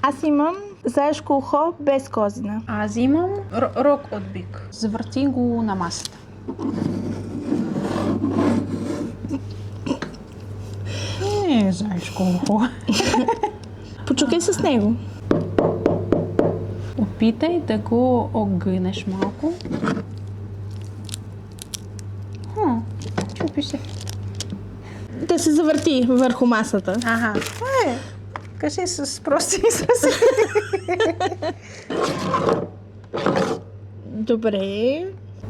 Аз имам заешко ухо без козина. Аз имам рог от бик. Завърти го на масата. Не е заешко ухо. Почукай с него. Опитай да го огънеш малко. Чупи се. Да се завърти върху масата. Ага. Кажи с прости изрази. Добре.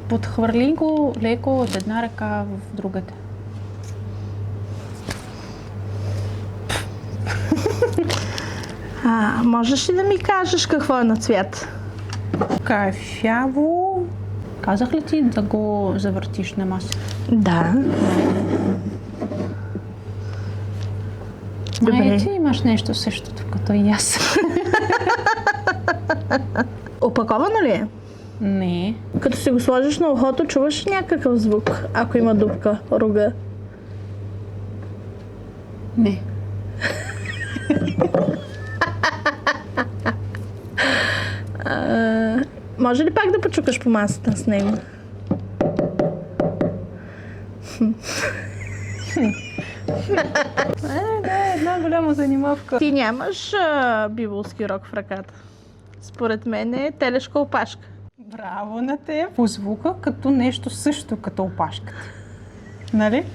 Подхвърли го леко от една ръка в другата. Можеш ли да ми кажеш какво е на цвят? Кафяво. Казах ли ти да го завъртиш на маса? Да. Май ти имаш нещо същото като и аз. Опаковано ли е? Не. Като си го сложиш на ухото, чуваш някакъв звук, ако има дупка, рога. Не. Може ли пак да почукаш по масата с него? Да, една голяма занимавка. Ти нямаш бибулски рог в ръката. Според мен е телешка опашка. Браво на теб. По звука като нещо също като опашката. Нали?